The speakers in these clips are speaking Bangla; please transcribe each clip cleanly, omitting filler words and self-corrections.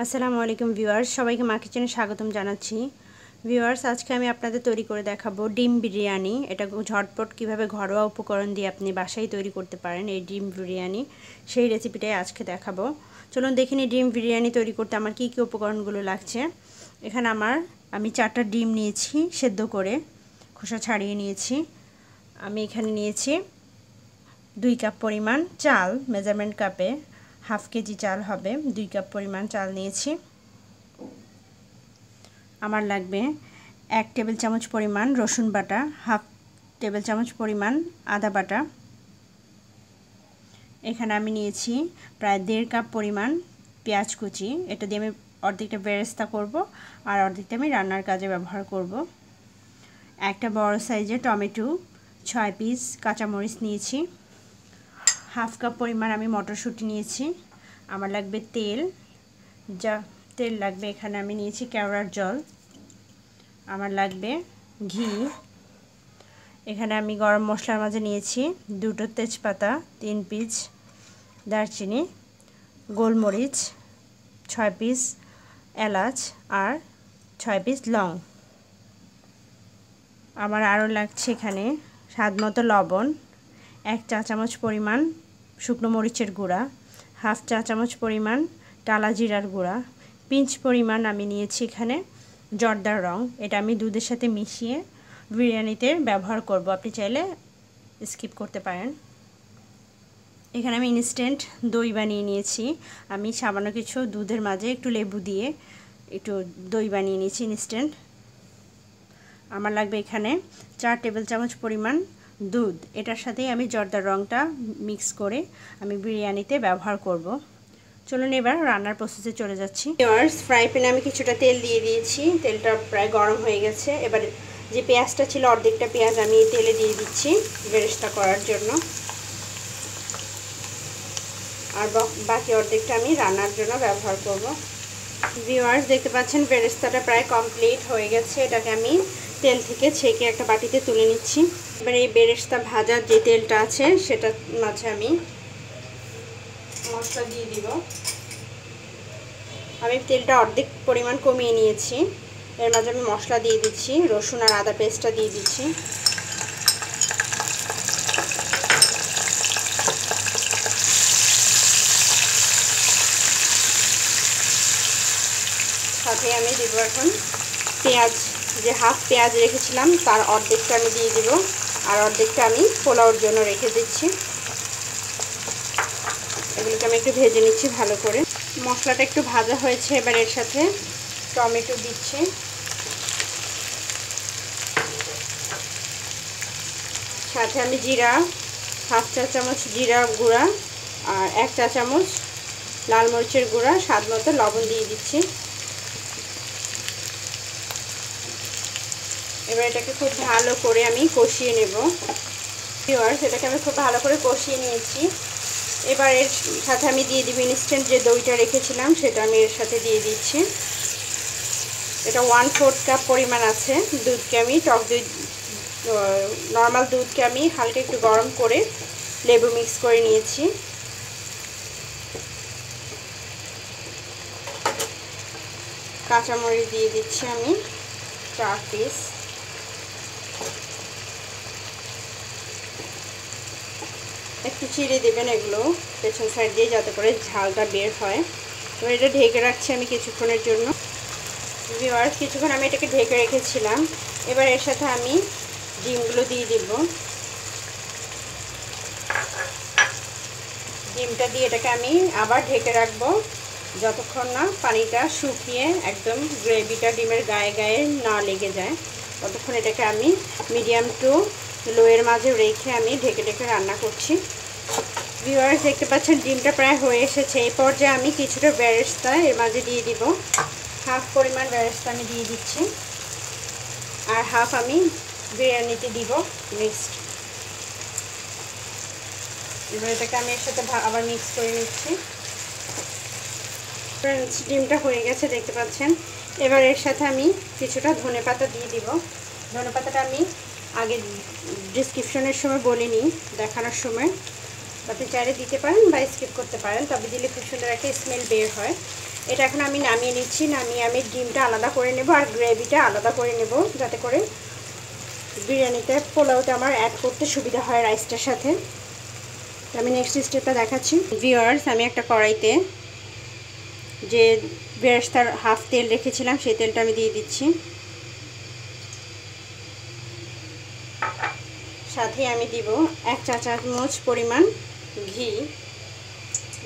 আসসালামু আলাইকুম ভিউয়ার্স, সবাইকে মা কিচেনে স্বাগতম জানাচ্ছি। ভিউয়ার্স, আজকে আমি আপনাদের তৈরি করে দেখাবো ডিম বিরিয়ানি। এটা ঝটপট কিভাবে ঘরোয়া উপকরণ দিয়ে আপনি বাসায় তৈরি করতে পারেন এই ডিম বিরিয়ানি, সেই রেসিপিটাই আজকে দেখাবো। চলুন দেখে নিই ডিম বিরিয়ানি তৈরি করতে আমার কী কী উপকরণগুলো লাগছে। এখানে আমি 4টা ডিম নিয়েছি, সেদ্ধ করে খোসা ছাড়িয়ে নিয়েছি। আমি এখানে নিয়েছি 2 কাপ পরিমাণ চাল, মেজারমেন্ট কাপে হাফ কেজি চাল হবে, 2 কাপ পরিমাণ চাল নিয়েছি। আমার লাগবে 1 টেবিল চামচ পরিমাণ রসুন বাটা, হাফ টেবিল চামচ পরিমাণ আদা বাটা। এখানে আমি নিয়েছি প্রায় 1.5 কাপ পরিমাণ পেঁয়াজ কুচি। এটা দিয়ে আমি অর্ধেকটা বেরেস্তা করব আর অর্ধেকটা আমি রান্নার কাজে ব্যবহার করব। একটা বড় সাইজের টমেটো, 6 পিস কাঁচামরিচ নিয়েছি। হাফ কাপ পরিমাণ আমি মটরশুঁটি নিয়েছি। আমার লাগবে তেল লাগবে, এখানে আমি নিয়েছি কেওড়ার জল। আমার লাগবে ঘি। এখানে আমি গরম মশলার মাঝে নিয়েছি 2টো তেজপাতা, 3 পিস দারচিনি, গোলমরিচ, 6 পিস এলাচ আর 6 পিস লং। আমার আরও লাগছে এখানে স্বাদমতো লবণ, 1 চা চামচ পরিমাণ শুকনো মরিচের গুঁড়া, হাফ চা চামচ পরিমাণ টালা জিরার গুঁড়া, পিঞ্চ পরিমাণ আমি নিয়েছি এখানে জর্দার রং। এটা আমি দুধের সাথে মিশিয়ে বিরিয়ানিতে ব্যবহার করব, আপনি চাইলে স্কিপ করতে পারেন। এখানে আমি ইনস্ট্যান্ট দই বানিয়ে নিয়েছি। আমি সামান্য কিছু দুধের মাঝে একটু লেবু দিয়ে একটু দই বানিয়ে নিয়েছি ইনস্ট্যান্ট। আমার লাগবে এখানে 4 টেবিল চামচ পরিমাণ দুধ। এটার সাথেই আমি জর্দার রংটা মিক্স করে আমি বিরিয়ানিতে ব্যবহার করব। চলুন এবার রান্নার প্রসেসে চলে যাচ্ছি। ফ্রাই প্যানে আমি কিছুটা তেল দিয়ে দিয়েছি, তেলটা প্রায় গরম হয়ে গেছে। এবার যে পেঁয়াজটা ছিল অর্ধেকটা পেঁয়াজ আমি তেলে দিয়ে দিচ্ছি বেরেস্তা করার জন্য, আর বাকি অর্ধেকটা আমি রান্নার জন্য ব্যবহার করব। ভিউয়ার্স, দেখতে পাচ্ছেন বেরেস্তাটা প্রায় কমপ্লিট হয়ে গেছে। এটাকে আমি তেল থেকে ছেঁকে একটা বাটিতে তুলে নিচ্ছি। এবার এই বেরেস্তা ভাজার যে তেলটা আছে সেটার মাঝে আমি মশলা দিয়ে দিব। আমি তেলটা অর্ধেক পরিমাণ কমিয়ে নিয়েছি। এর মাঝে আমি মশলা দিয়ে দিচ্ছি, রসুন আর আদা পেস্টটা দিয়ে দিচ্ছি। সাথে আমি দিব এখন পেঁয়াজ, যে হাফ পেঁয়াজ রেখেছিলাম তার অর্ধেকটা আমি দিয়ে দিব, আর অর্ধেকটা আমি পোলাওর জন্য রেখে দিচ্ছি। এগুলোকে আমি একটু ভেজে নিচ্ছি ভালো করে। মশলাটা একটু ভাজা হয়েছে, এবার এর সাথে টমেটো দিচ্ছি। সাথে আমি জিরা, হাফ চা চামচ জিরা গুঁড়া আর 1 চা চামচ লাল মরিচের গুঁড়া, স্বাদ মতো লবণ দিয়ে দিচ্ছি। এবার এটাকে খুব ভালো করে আমি কষিয়ে নেব। ভিউয়ার্স, এটাকে আমি খুব ভালো করে কষিয়ে নিয়েছি। এবার এর সাথে আমি দিয়ে দিব ইনস্ট্যান্ট যে দইটা রেখেছিলাম সেটা আমি এর সাথে দিয়ে দিচ্ছি। এটা 1/4 কাপ পরিমাণ আছে। দুধকে আমি টক দই, নর্মাল দুধকে আমি হালকা একটু গরম করে লেবু মিক্স করে নিয়েছি। কাঁচামরিচ দিয়ে দিচ্ছি আমি 4 পিস। একটু চিড়ে দেবেন এগুলো পেছন সাইড দিয়ে, যাতে করে ঝালটা বের হয়। তো এটা ঢেকে রাখছি আমি কিছুক্ষণের জন্য। ভিউয়ার্স, কিছুক্ষণ আমি এটাকে ঢেকে রেখেছিলাম। এবার এর সাথে আমি ডিমগুলো দিয়ে দিব। ডিমটা দিয়ে এটাকে আমি আবার ঢেকে রাখবো যতক্ষণ না পানিটা শুকিয়ে একদম গ্রেভিটা ডিমের গায়ে গায়ে না লেগে যায়, ততক্ষণ এটাকে আমি মিডিয়াম টু লোয়ের মাঝে রেখে আমি ঢেকে ঢেকে রান্না করছি। ভিউয়ার্স, দেখতে পাচ্ছেন ডিমটা প্রায় হয়ে এসেছে। এই পর্যায়ে আমি কিছুটা বেরেস্তা এর মাঝে দিয়ে দিব। হাফ পরিমাণ বেরেস্তা আমি দিয়ে দিচ্ছি, আর হাফ আমি বিরিয়ানিতে দিব মিক্সড। এবার এটাকে আমি এর সাথে আবার মিক্স করে নিচ্ছি। ডিমটা হয়ে গেছে দেখতে পাচ্ছেন। এবার এর সাথে আমি কিছুটা ধনেপাতা দিয়ে দিব। ধনেপাতাটা আমি আগে ডিসক্রিপশনের সময় বলিনি, দেখানোর সময়, আপনি চাইলে দিতে পারেন বা স্কিপ করতে পারেন, তবে দিলে খুব সুন্দর একটা স্মেল বের হয়। এটা এখন আমি নামিয়ে নিচ্ছি। নামিয়ে আমি ডিমটা আলাদা করে নেব আর গ্রেভিটা আলাদা করে নেব, যাতে করে বিরিয়ানিতে পোলাওতে আমার অ্যাড করতে সুবিধা হয় রাইসটার সাথে। আমি নেক্সট স্টেপটা দেখাচ্ছি। ভিউয়ার্স, আমি একটা কড়াইতে যে বেরেস্তার হাফ তেল রেখেছিলাম সেই তেলটা আমি দিয়ে দিচ্ছি। সাথে আমি দিব 1 চা চামচ পরিমাণ ঘি।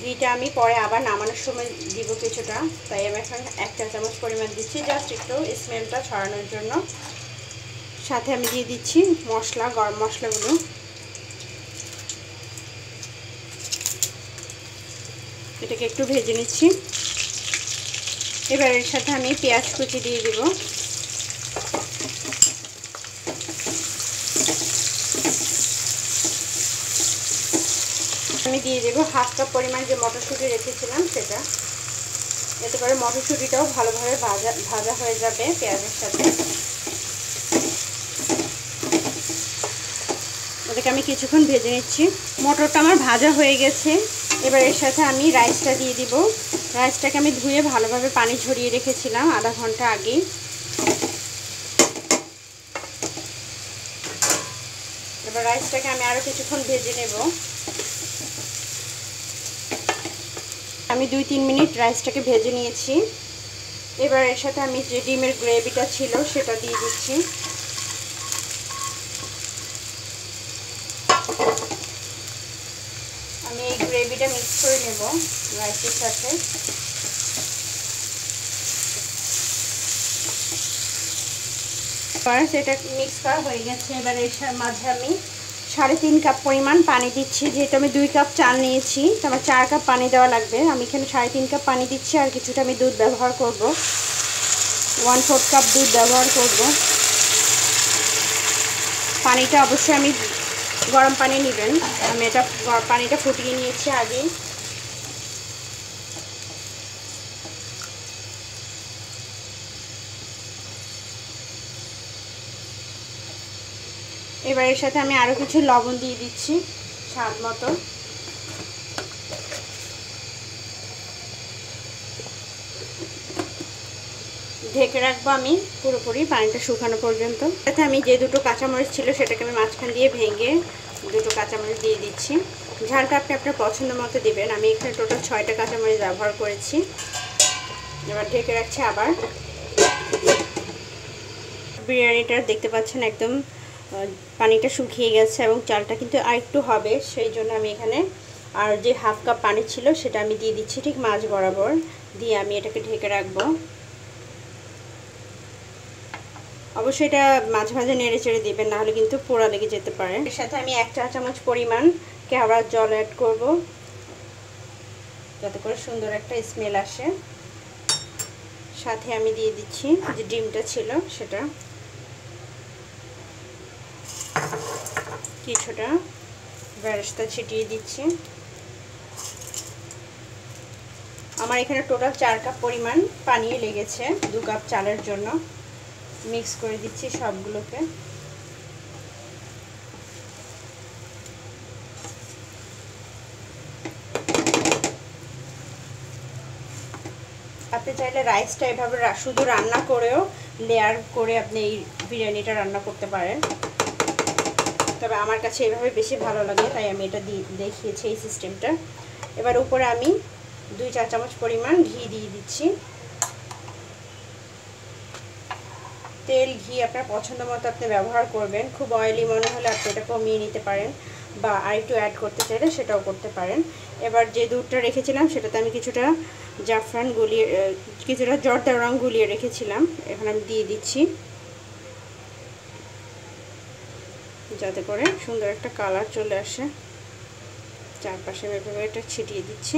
ঘিটা আমি পরে আবার নামানোর সময় দিব কিছুটা, তাই আমি এখন 1 চা চামচ পরিমাণ দিচ্ছি, জাস্ট একটু স্মেলটা ছড়ানোর জন্য। সাথে আমি দিয়ে দিচ্ছি মশলা, গরম মশলাগুলো। এটাকে একটু ভেজে নিচ্ছি। এবার এর সাথে আমি পেঁয়াজ কুচি দিয়ে দিব। আমি দিয়ে দেবো হাফ কাপ পরিমাণ যে মটরশুঁটি রেখেছিলাম সেটা। এতে করে মটরশুঁটিটাও ভালোভাবে ভাজা হয়ে যাবে পেঁয়াজের সাথে। ওটাকে আমি কিছুক্ষণ ভেজে নিচ্ছি। মটরটা আমার ভাজা হয়ে গেছে। এবার এর সাথে আমি রাইসটা দিয়ে দিব। রাইসটাকে আমি ধুয়ে ভালোভাবে পানি ঝরিয়ে রেখেছিলাম আধা ঘন্টা আগে। এবার রাইসটাকে আমি আরও কিছুক্ষণ ভেজে নেব। আমি 2-3 মিনিট রাইসটাকে ভেজে নিয়েছি। এবার এর সাথে আমি যে ডিমের গ্রেভিটা ছিল সেটা দিয়ে দিচ্ছি। আমি এই গ্রেভিটা মিক্স করে নেব রাইসের সাথে। এটা মিক্স করা হয়ে গেছে। এবার এর মাঝে আমি 3.5 কাপ পরিমাণ পানি দিচ্ছি। যেহেতু আমি 2 কাপ চাল নিয়েছি, তো আমার 4 কাপ পানি দেওয়া লাগবে। আমি এখানে 3.5 কাপ পানি দিচ্ছি, আর কিছুটা আমি দুধ ব্যবহার করব। 1/4 কাপ দুধ ব্যবহার করব। পানিটা অবশ্যই আমি গরম পানি নেবেন। আমি এটা পানিটা ফুটিয়ে নিয়েছি আগে। এবার এর সাথে আমি আরও কিছু লবণ দিয়ে দিচ্ছি স্বাদ মতো। ঢেকে রাখবো আমি পুরোপুরি পানিটা শুকানো পর্যন্ত। সাথে আমি যে দুটো কাঁচামরিচ ছিল সেটাকে আমি মাঝখান দিয়ে ভেঙে দুটো কাঁচামরিচ দিয়ে দিচ্ছি। ঝালটা আপনি আপনার পছন্দ মতো দিবেন। আমি এখানে টোটাল 6টা কাঁচামরিচ ব্যবহার করেছি। এবার ঢেকে রাখছি আবার। বিরিয়ানিটা দেখতে পাচ্ছেন একদম পানিটা শুকিয়ে গেছে এবং চালটা কিন্তু আরেকটু হবে, সেই জন্য আমি এখানে আর যে হাফ কাপ পানি ছিল সেটা আমি দিয়ে দিচ্ছি ঠিক মাঝ বরাবর। দিয়ে আমি এটাকে ঢেকে রাখবো। অবশ্যই এটা মাঝে মাঝে নেড়ে চেড়ে দিবেন, নাহলে কিন্তু পোড়া লেগে যেতে পারে। এর সাথে আমি 1 চা চামচ পরিমাণ কেওড়ার জল অ্যাড করব, যাতে করে সুন্দর একটা স্মেল আসে। সাথে আমি দিয়ে দিচ্ছি যে ডিমটা ছিল সেটা, কিছুটা বেরেস্তা ছিটিয়ে দিচ্ছি। আমার এখানে টোটাল 4 কাপ পরিমাণ পানি লেগেছে 2 কাপ চালের জন্য। মিক্স করে দিচ্ছি সবগুলোকে। আপনি চাইলে রাইসটা এভাবে শুধু রান্না করেও লেয়ার করে আপনি এই বিরিয়ানিটা রান্না করতে পারেন, তবে আমার কাছে এভাবে বেশি ভালো লাগে, তাই আমি এটা দেখিয়েছি এই সিস্টেমটা। এবার উপরে আমি 2 চা চামচ পরিমাণ ঘি দিয়ে দিচ্ছি। তেল ঘি আপনার পছন্দ মতো আপনি ব্যবহার করবেন। খুব অয়েলি মনে হলে আপনি এটা কমিয়ে নিতে পারেন, বা আরেকটু অ্যাড করতে চাইলে সেটাও করতে পারেন। এবার যে দুধটা রেখেছিলাম সেটাতে আমি কিছুটা জাফরান গুলিয়ে, কিছুটা জর্দা রং গুলিয়ে রেখেছিলাম, এখন আমি দিয়ে দিচ্ছি, যাতে করে সুন্দর একটা কালার চলে আসে। চারপাশে এভাবে এটা ছিটিয়ে দিচ্ছি,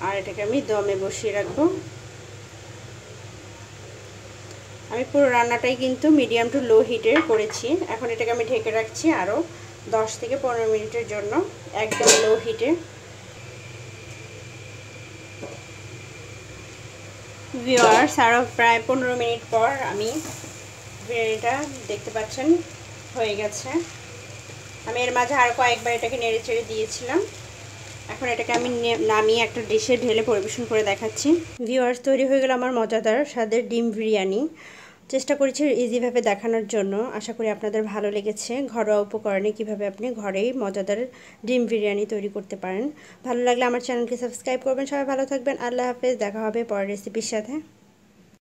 আর এটাকে আমি দমে বসিয়ে রাখবো। আমি পুরো রান্নাটাই কিন্তু মিডিয়াম টু লো হিটে করেছি। এখন এটাকে আমি ঢেকে রাখছি আরও 10 থেকে 15 মিনিটের জন্য, একদম লো হিটে। ভিউয়ার্স, আরও প্রায় 15 মিনিট পর আমি বিরিয়ানিটা দেখতে পাচ্ছেন হয়ে গেছে। আমি এর মাঝে আরও কয়েকবার এটাকে নেড়ে চেড়ে দিয়েছিলাম। এখন এটাকে আমি নামিয়ে একটা ডিশে ঢেলে পরিবেশন করে দেখাচ্ছি। ভিউয়ার্স, তৈরি হয়ে গেল আমার মজাদার স্বাদের ডিম বিরিয়ানি। চেষ্টা করেছি ইজিভাবে দেখানোর জন্য। আশা করি আপনাদের ভালো লেগেছে। ঘরোয়া উপকরণে কিভাবে আপনি ঘরেই মজাদার ডিম বিরিয়ানি তৈরি করতে পারেন। ভালো লাগলে আমার চ্যানেলকে সাবস্ক্রাইব করবেন। সবাই ভালো থাকবেন। আল্লাহ হাফেজ। দেখা হবে পরের রেসিপির সাথে।